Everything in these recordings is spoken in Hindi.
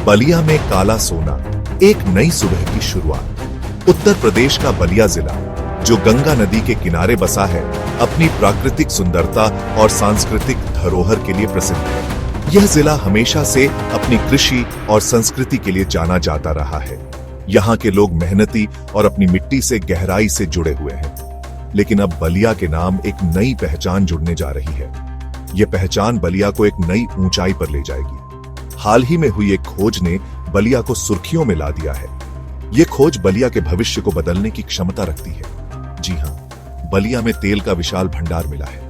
बलिया में काला सोना, एक नई सुबह की शुरुआत। उत्तर प्रदेश का बलिया जिला, जो गंगा नदी के किनारे बसा है, अपनी प्राकृतिक सुंदरता और सांस्कृतिक धरोहर के लिए प्रसिद्ध है। यह जिला हमेशा से अपनी कृषि और संस्कृति के लिए जाना जाता रहा है। यहाँ के लोग मेहनती और अपनी मिट्टी से गहराई से जुड़े हुए हैं। लेकिन अब बलिया के नाम एक नई पहचान जुड़ने जा रही है। यह पहचान बलिया को एक नई ऊंचाई पर ले जाएगी। हाल ही में हुई एक खोज ने बलिया को सुर्खियों में ला दिया है। यह खोज बलिया के भविष्य को बदलने की क्षमता रखती है। जी हां, बलिया में तेल का विशाल भंडार मिला है।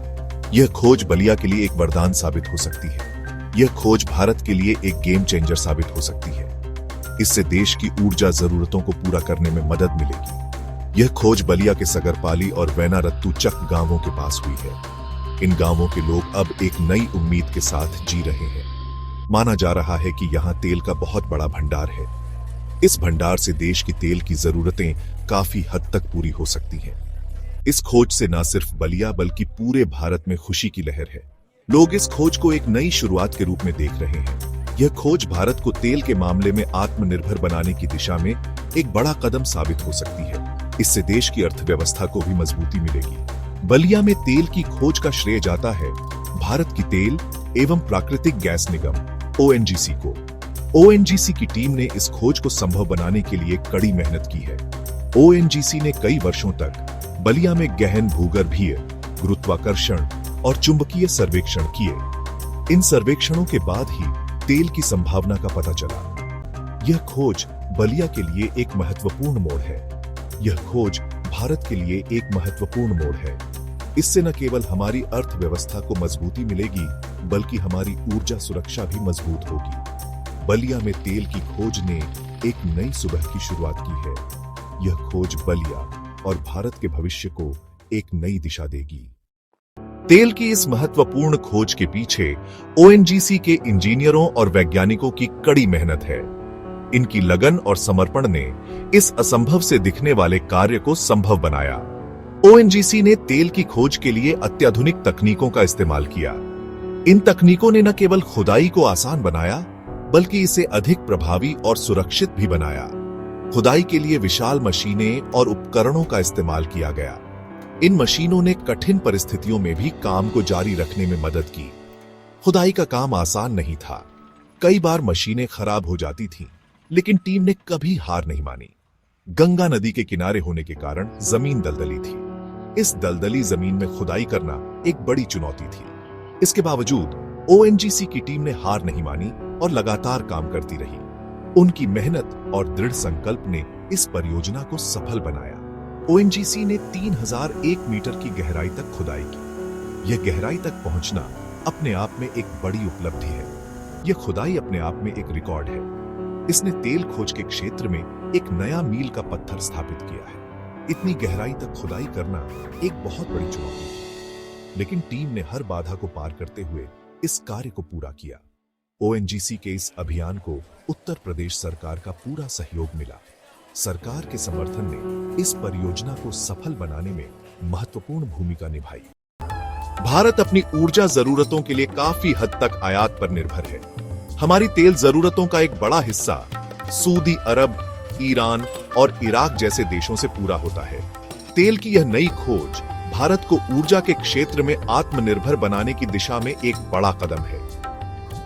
यह खोज बलिया के लिए एक वरदान साबित हो सकती है। यह खोज भारत के लिए एक गेम चेंजर साबित हो सकती है। इससे देश की ऊर्जा जरूरतों को पूरा करने में मदद मिलेगी। यह खोज बलिया के सगरपाली और वैनारत्तू चक गांवों के पास हुई है। इन गांवों के लोग अब एक नई उम्मीद के साथ जी रहे हैं। माना जा रहा है कि यहाँ तेल का बहुत बड़ा भंडार है। इस भंडार से देश की तेल की जरूरतें काफी हद तक पूरी हो सकती हैं। इस खोज से न सिर्फ बलिया बल्कि पूरे भारत में खुशी की लहर है। लोग इस खोज को एक नई शुरुआत के रूप में देख रहे हैं। यह खोज भारत को तेल के मामले में आत्मनिर्भर बनाने की दिशा में एक बड़ा कदम साबित हो सकती है। इससे देश की अर्थव्यवस्था को भी मजबूती मिलेगी। बलिया में तेल की खोज का श्रेय जाता है भारत की तेल एवं प्राकृतिक गैस निगम ONGC को। ONGC की टीम ने इस खोज को संभव बनाने के लिए कड़ी मेहनत की है। ONGC ने कई वर्षों तक बलिया में गहन भूगर्भीय, गुरुत्वाकर्षण और चुंबकीय सर्वेक्षण किए। इन सर्वेक्षणों के बाद ही तेल की संभावना का पता चला। यह खोज बलिया के लिए एक महत्वपूर्ण मोड़ है। यह खोज भारत के लिए एक महत्वपूर्ण मोड़ है। इससे न केवल हमारी अर्थव्यवस्था को मजबूती मिलेगी, बल्कि हमारी ऊर्जा सुरक्षा भी मजबूत होगी। बलिया में तेल की खोज ने एक नई सुबह की शुरुआत की है। यह खोज बलिया और भारत के भविष्य को एक नई दिशा देगी। तेल की इस महत्वपूर्ण खोज के पीछे ONGC के इंजीनियरों और वैज्ञानिकों की कड़ी मेहनत है। इनकी लगन और समर्पण ने इस असंभव से दिखने वाले कार्य को संभव बनाया। ONGC ने तेल की खोज के लिए अत्याधुनिक तकनीकों का इस्तेमाल किया। इन तकनीकों ने न केवल खुदाई को आसान बनाया, बल्कि इसे अधिक प्रभावी और सुरक्षित भी बनाया। खुदाई के लिए विशाल मशीनें और उपकरणों का इस्तेमाल किया गया। इन मशीनों ने कठिन परिस्थितियों में भी काम को जारी रखने में मदद की। खुदाई का काम आसान नहीं था। कई बार मशीनें खराब हो जाती थीं, लेकिन टीम ने कभी हार नहीं मानी। गंगा नदी के किनारे होने के कारण जमीन दलदली थी। इस दलदली जमीन में खुदाई करना एक बड़ी चुनौती थी। इसके बावजूद ONGC की टीम ने हार नहीं मानी और लगातार काम करती रही। उनकी मेहनत और दृढ़ संकल्प ने इस परियोजना को सफल बनाया। ONGC ने 3001 मीटर की गहराई तक खुदाई की। यह गहराई तक पहुंचना अपने आप में एक बड़ी उपलब्धि है। यह खुदाई अपने आप में एक रिकॉर्ड है। इसने तेल खोज के क्षेत्र में एक नया मील का पत्थर स्थापित किया है। इतनी गहराई तक खुदाई करना एक बहुत बड़ी चुनौती है, लेकिन टीम ने हर बाधा को पार करते हुए इस कार्य को पूरा किया। ONGC के इस अभियान को उत्तर प्रदेश सरकार का पूरा सहयोग मिला। सरकार के समर्थन ने इस परियोजना को सफल बनाने में महत्वपूर्ण भूमिका निभाई। भारत अपनी ऊर्जा जरूरतों के लिए काफी हद तक आयात पर निर्भर है। हमारी तेल जरूरतों का एक बड़ा हिस्सा सऊदी अरब, ईरान और इराक जैसे देशों से पूरा होता है। तेल की यह नई खोज भारत को ऊर्जा के क्षेत्र में आत्मनिर्भर बनाने की दिशा में एक बड़ा कदम है।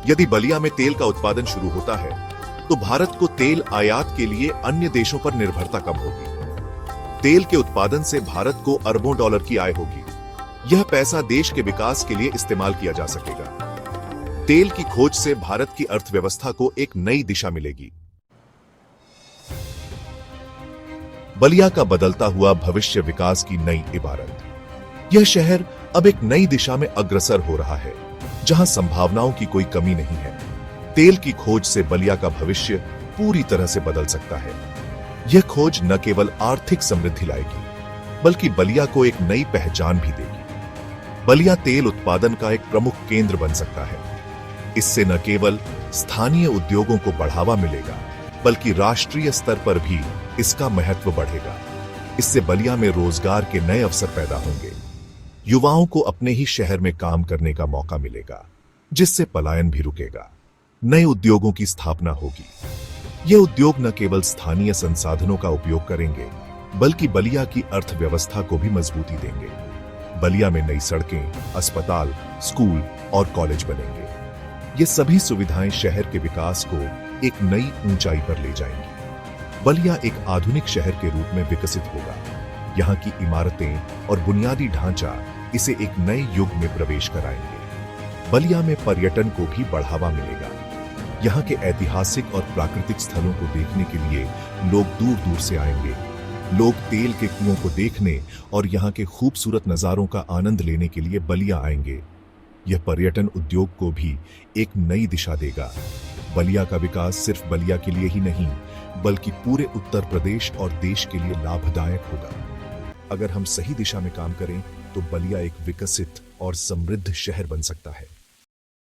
यदि बलिया में तेल का उत्पादन शुरू होता है, तो भारत को तेल आयात के लिए अन्य देशों पर निर्भरता कम होगी। तेल के उत्पादन से भारत को अरबों डॉलर की आय होगी। यह पैसा देश के विकास के लिए इस्तेमाल किया जा सकेगा। तेल की खोज से भारत की अर्थव्यवस्था को एक नई दिशा मिलेगी। बलिया का बदलता हुआ भविष्य विकास की नई इबारत। यह शहर अब एक नई दिशा में अग्रसर हो रहा है, जहां संभावनाओं की कोई कमी नहीं है। तेल की खोज से बलिया का भविष्य पूरी तरह से बदल सकता है। यह खोज न केवल आर्थिक समृद्धि लाएगी, बल्कि बलिया को एक नई पहचान भी देगी। बलिया तेल उत्पादन का एक प्रमुख केंद्र बन सकता है। इससे न केवल स्थानीय उद्योगों को बढ़ावा मिलेगा, बल्कि राष्ट्रीय स्तर पर भी इसका महत्व बढ़ेगा। इससे बलिया में रोजगार के नए अवसर पैदा होंगे। युवाओं को अपने ही शहर में काम करने का मौका मिलेगा, जिससे पलायन भी रुकेगा। नए उद्योगों की स्थापना होगी। ये उद्योग न केवल स्थानीय संसाधनों का उपयोग करेंगे, बल्कि बलिया की अर्थव्यवस्था को भी मजबूती देंगे। बलिया में नई सड़कें, अस्पताल, स्कूल और कॉलेज बनेंगे। ये सभी सुविधाएं शहर के विकास को एक नई ऊंचाई पर ले जाएंगी। बलिया एक आधुनिक शहर के रूप में विकसित होगा। यहाँ की इमारतें और बुनियादी ढांचा इसे एक नए युग में प्रवेश कराएंगे। बलिया में पर्यटन को भी बढ़ावा मिलेगा। यहाँ के ऐतिहासिक और प्राकृतिक स्थलों को देखने के लिए लोग दूर दूर से आएंगे। लोग तेल के कुओं को देखने और यहाँ के खूबसूरत नज़ारों का आनंद लेने के लिए बलिया आएंगे। यह पर्यटन उद्योग को भी एक नई दिशा देगा। बलिया का विकास सिर्फ बलिया के लिए ही नहीं, बल्कि पूरे उत्तर प्रदेश और देश के लिए लाभदायक होगा। अगर हम सही दिशा में काम करें तो बलिया एक विकसित और समृद्ध शहर बन सकता है।